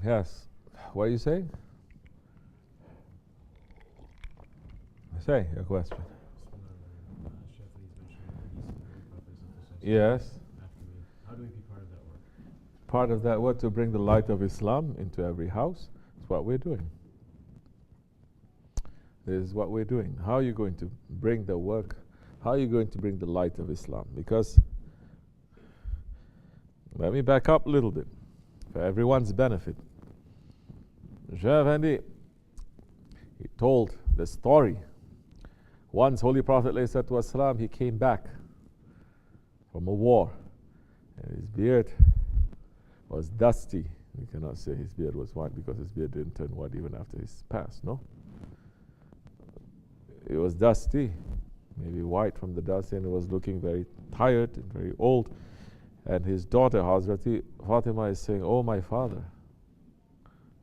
Yes. What are you saying? Say your question. Yes. How do we be part of that work? Part of that work to bring the light of Islam into every house. That's what we're doing. This is what we're doing. How are you going to bring the work? How are you going to bring the light of Islam? Because, let me back up a little bit, for everyone's benefit. Shaykh Effendi, he told the story. Once Holy Prophet ﷺ, he came back from a war, and his beard was dusty. We cannot say his beard was white because his beard didn't turn white even after his past, no? It was dusty, maybe white from the dust, and he was looking very tired and very old. And his daughter, Hazrati Fatima, is saying, "Oh, my father,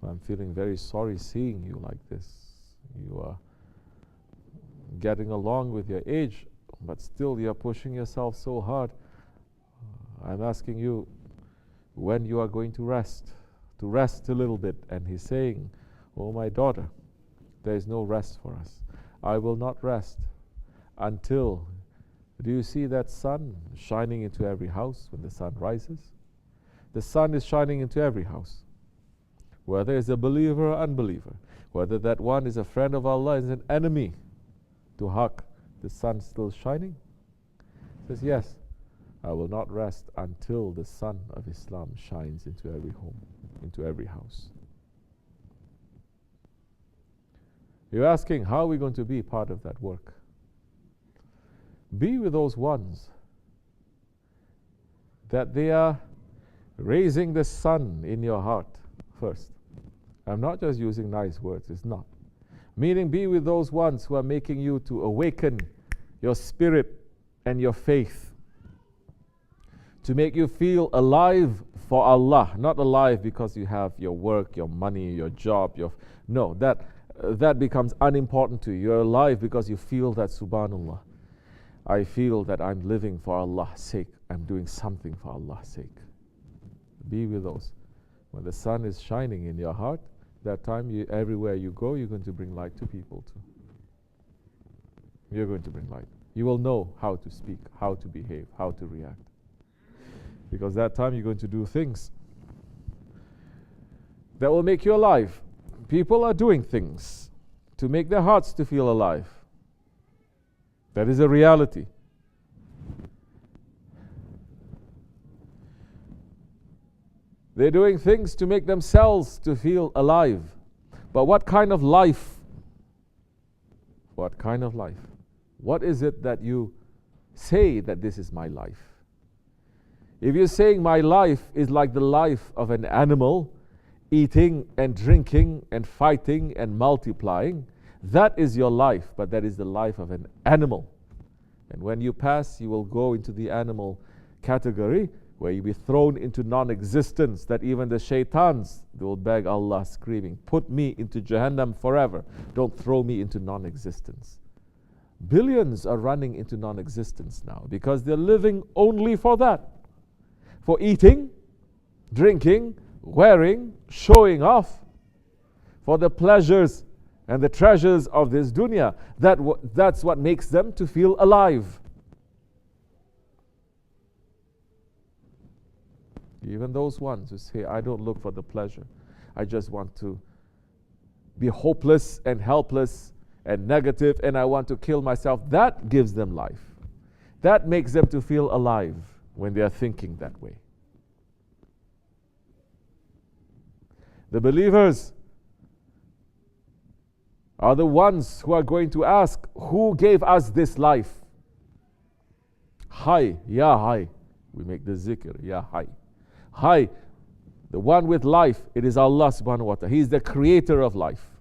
I'm feeling very sorry seeing you like this. You are getting along with your age, but still you're pushing yourself so hard. I'm asking you when you are going to rest a little bit." And he's saying, "Oh, my daughter, there is no rest for us. I will not rest until," do you see that sun shining into every house when the sun rises? The sun is shining into every house. Whether it's a believer or unbeliever, whether that one is a friend of Allah, is an enemy to haq, the sun still shining? He says, yes, I will not rest until the sun of Islam shines into every home, into every house. You're asking, how are we going to be part of that work? Be with those ones that they are raising the sun in your heart first. I'm not just using nice words, it's not. Meaning, be with those ones who are making you to awaken your spirit and your faith, to make you feel alive for Allah, not alive because you have your work, your money, your job, no, that becomes unimportant to you. You're alive because you feel that, subhanallah, I feel that I'm living for Allah's sake. I'm doing something for Allah's sake. Be with those. When the sun is shining in your heart, that time everywhere you go, you're going to bring light to people too. You're going to bring light. You will know how to speak, how to behave, how to react. Because that time you're going to do things that will make you alive. People are doing things to make their hearts to feel alive. That is a reality. They're doing things to make themselves to feel alive. But what kind of life? What kind of life? What is it that you say that this is my life? If you're saying my life is like the life of an animal, eating and drinking and fighting and multiplying, that is your life, but that is the life of an animal. And when you pass, you will go into the animal category, where you'll be thrown into non-existence, that even the shaitans, they will beg Allah screaming, "Put me into Jahannam forever. Don't throw me into non-existence." Billions are running into non-existence now because they're living only for that. For eating, drinking, wearing, showing off, for the pleasures and the treasures of this dunya. That's what makes them to feel alive. Even those ones who say, I don't look for the pleasure, I just want to be hopeless and helpless and negative, and I want to kill myself, that gives them life. That makes them to feel alive when they are thinking that way. The believers are the ones who are going to ask, who gave us this life? Hi, Ya Hi. We make the zikr, Ya Hi. Hi, the one with life, it is Allah subhanahu wa ta'ala. He is the creator of life.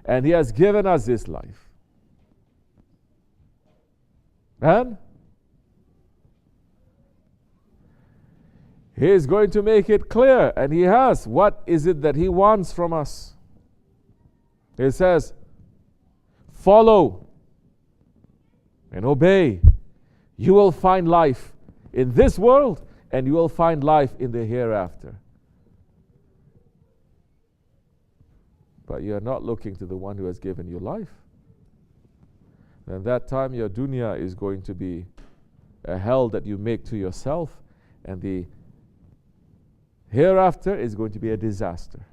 And He has given us this life. And He is going to make it clear, and He has. What is it that He wants from us? He says, follow and obey. You will find life in this world, and you will find life in the hereafter. but you are not looking to the one who has given you life, then that time your dunya is going to be a hell that you make to yourself, and the hereafter is going to be a disaster.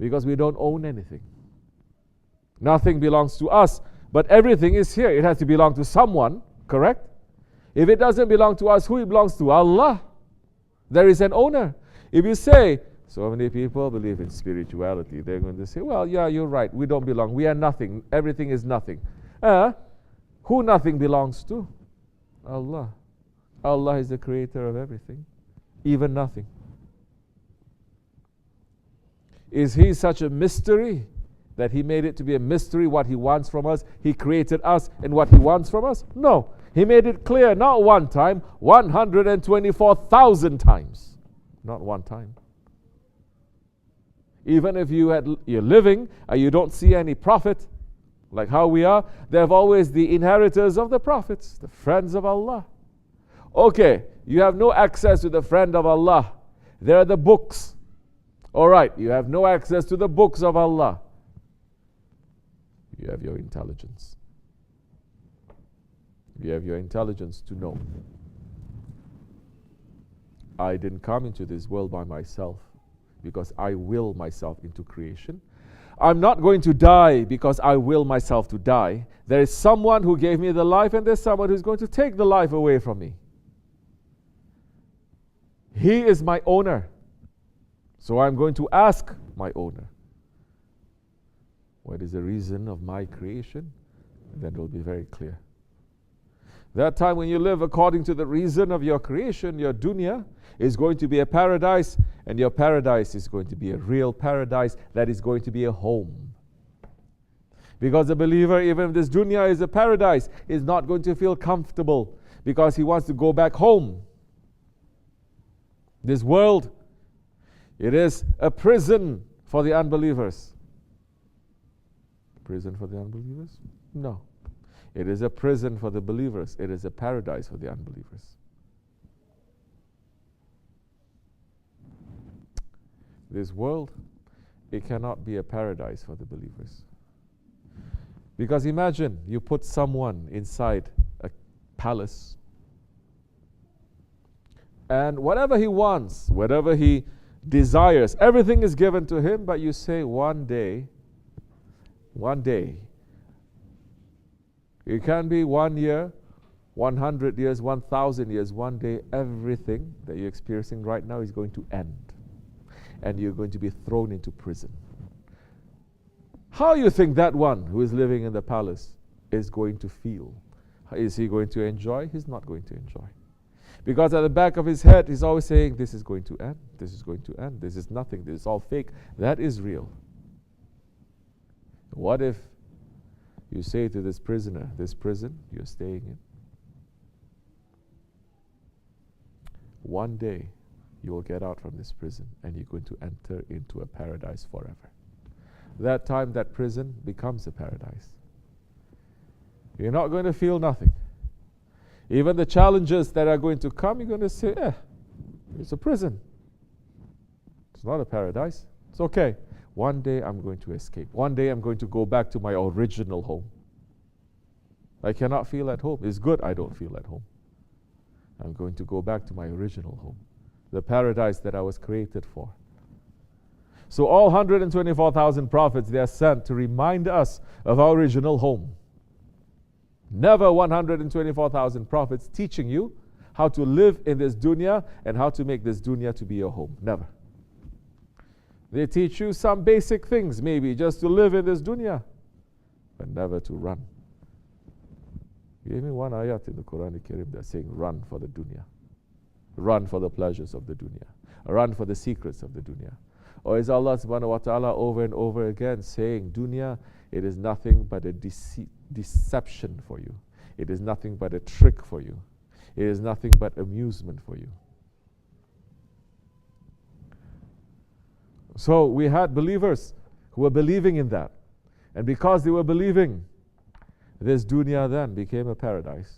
Because we don't own anything. Nothing belongs to us, but everything is here. It has to belong to someone, correct? If it doesn't belong to us, who it belongs to? Allah. There is an owner. If you say, so many people believe in spirituality, they're going to say, well, yeah, you're right, we don't belong, we are nothing, everything is nothing. Who nothing belongs to? Allah. Allah is the creator of everything, even nothing. Is He such a mystery that He made it to be a mystery what He wants from us? He created us and what He wants from us? No. He made it clear, not one time, 124,000 times. Not one time. Even if you're living and you don't see any prophet, like how we are, they're always the inheritors of the prophets, the friends of Allah. Okay, you have no access to the friend of Allah. There are the books. Alright, you have no access to the books of Allah. You have your intelligence. You have your intelligence to know. I didn't come into this world by myself because I will myself into creation. I'm not going to die because I will myself to die. There is someone who gave me the life, and there's someone who's going to take the life away from me. He is my owner. So I'm going to ask my owner, what is the reason of my creation? And then it will be very clear. That time when you live according to the reason of your creation, your dunya is going to be a paradise, and your paradise is going to be a real paradise that is going to be a home. Because the believer, even if this dunya is a paradise, is not going to feel comfortable because he wants to go back home. This world, it is a prison for the unbelievers. Prison for the unbelievers? No. It is a prison for the believers. It is a paradise for the unbelievers. This world, it cannot be a paradise for the believers. Because imagine you put someone inside a palace, and whatever he wants, whatever he desires, everything is given to him, but you say one day, it can be 1 year, 100 years, 1,000 years, one day everything that you're experiencing right now is going to end. And you're going to be thrown into prison. How you think that one who is living in the palace is going to feel? Is he going to enjoy? He's not going to enjoy. Because at the back of his head, he's always saying, this is going to end, this is going to end, this is nothing, this is all fake. That is real. What if you say to this prisoner, this prison you're staying in, one day you will get out from this prison and you're going to enter into a paradise forever. That time that prison becomes a paradise. You're not going to feel nothing. Even the challenges that are going to come, you're going to say, it's a prison. It's not a paradise. It's okay. One day I'm going to escape. One day I'm going to go back to my original home. I cannot feel at home. It's good I don't feel at home. I'm going to go back to my original home, the paradise that I was created for. So all 124,000 prophets, they are sent to remind us of our original home. Never 124,000 prophets teaching you how to live in this dunya and how to make this dunya to be your home. Never. They teach you some basic things, maybe just to live in this dunya, but never to run. Give me one ayat in the Quran Al-Karim that's saying run for the dunya. Run for the pleasures of the dunya. Run for the secrets of the dunya. Or is Allah subhanahu wa ta'ala over and over again saying dunya, it is nothing but a deception for you. It is nothing but a trick for you. It is nothing but amusement for you. So we had believers who were believing in that. And because they were believing, this dunya then became a paradise.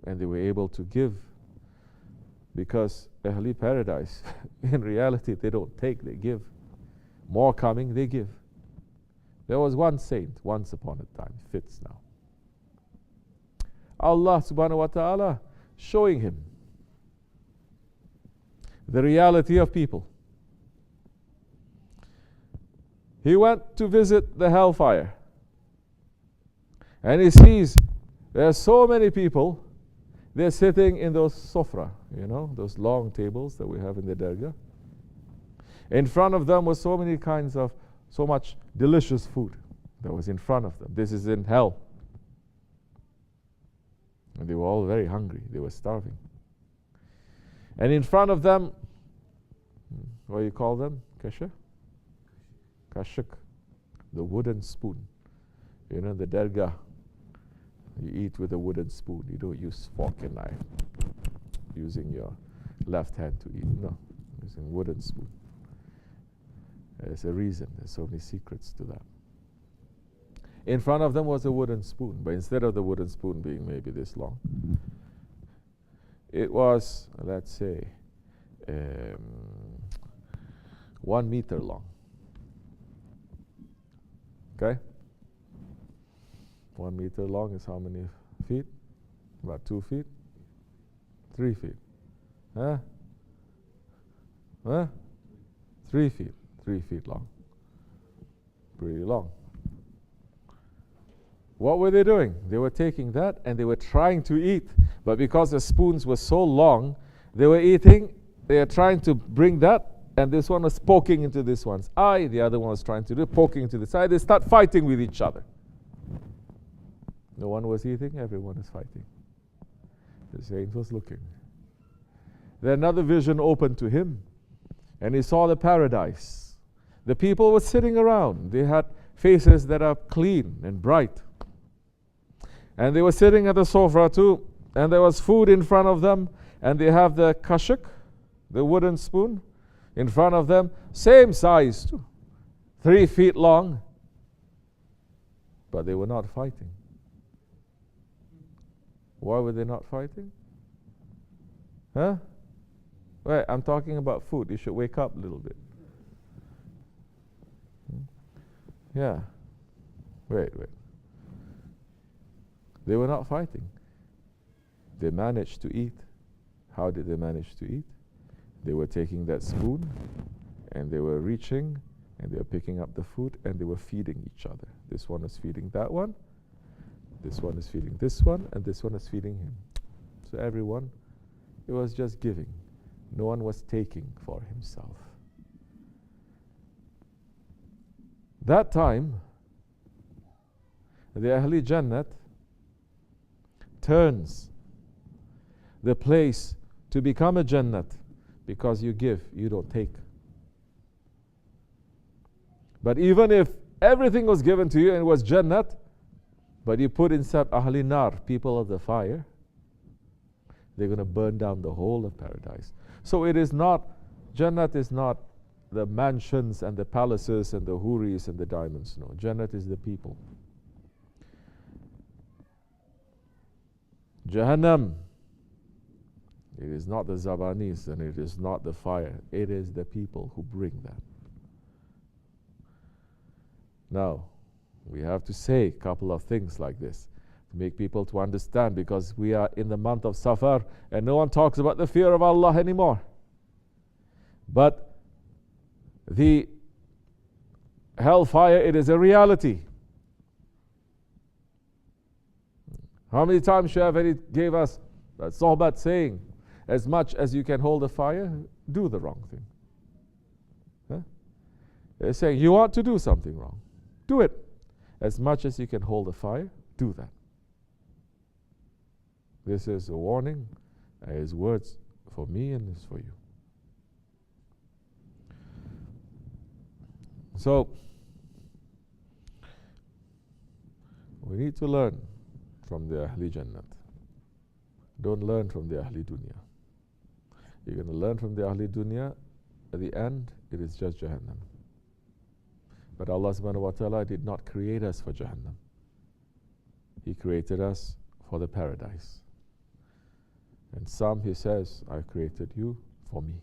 And they were able to give Because Ahli Paradise, in reality, they don't take, they give. More coming, they give. There was one saint once upon a time, fits now. Allah subhanahu wa ta'ala showing him the reality of people. He went to visit the hellfire. And he sees there are so many people, they're sitting in those sofra, those long tables that we have in the dargah. In front of them was so many kinds of, so much delicious food that was in front of them. This is in hell. And they were all very hungry. They were starving. And in front of them, what do you call them? Kasha? Kashuk. The wooden spoon. The dargah. You eat with a wooden spoon. You don't use fork and knife. Using your left hand to eat. No. Using wooden spoon. There's a reason. There's so many secrets to that. In front of them was a wooden spoon, but instead of the wooden spoon being maybe this long, it was, let's say, 1 meter long. Okay? 1 meter long is how many feet? About 2 feet? 3 feet. Huh? 3 feet. 3 feet long. Pretty long. What were they doing? They were taking that and they were trying to eat. But because the spoons were so long, they were eating, they were trying to bring that, and this one was poking into this one's eye, the other one was trying to do poking into the side. They start fighting with each other. No one was eating, everyone is fighting. The saint was looking. Then another vision opened to him, and he saw the paradise. The people were sitting around. They had faces that are clean and bright. And they were sitting at the sofa too, and there was food in front of them, and they have the kashuk, the wooden spoon, in front of them, same size too, 3 feet long, but they were not fighting. Why were they not fighting? Huh? Wait, I'm talking about food. You should wake up a little bit. Yeah. Wait. They were not fighting. They managed to eat. How did they manage to eat? They were taking that spoon and they were reaching and they were picking up the food and they were feeding each other. This one is feeding that one, this one is feeding this one, and this one is feeding him. So everyone, it was just giving. No one was taking for himself. That time, the Ahli Jannat turns the place to become a Jannat because you give, you don't take. But even if everything was given to you and it was Jannat, but you put inside Ahli Nar, people of the fire, they're going to burn down the whole of paradise. So it is not, Jannat is not the mansions and the palaces and the huris and the diamonds. No, Jannat is the people. Jahannam, it is not the Zabanis and it is not the fire. It is the people who bring that. Now, we have to say a couple of things like this to make people to understand, because we are in the month of Safar and no one talks about the fear of Allah anymore. But the hellfire, it is a reality. How many times Shafi'i gave us that sohbat saying, as much as you can hold the fire, do the wrong thing. Huh? They're saying, you want to do something wrong, do it. As much as you can hold the fire, do that. This is a warning, his words for me and is for you. So, we need to learn from the Ahli Jannat. Don't learn from the Ahli Dunya. You're going to learn from the Ahli Dunya, at the end, it is just Jahannam. But Allah subhanahu wa ta'ala did not create us for Jahannam. He created us for the paradise. And some he says, I created you for me.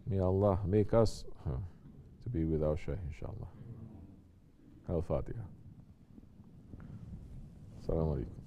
May Allah make us to be with our Shaykh, inshallah. Al-Fatiha. Assalamu alaikum.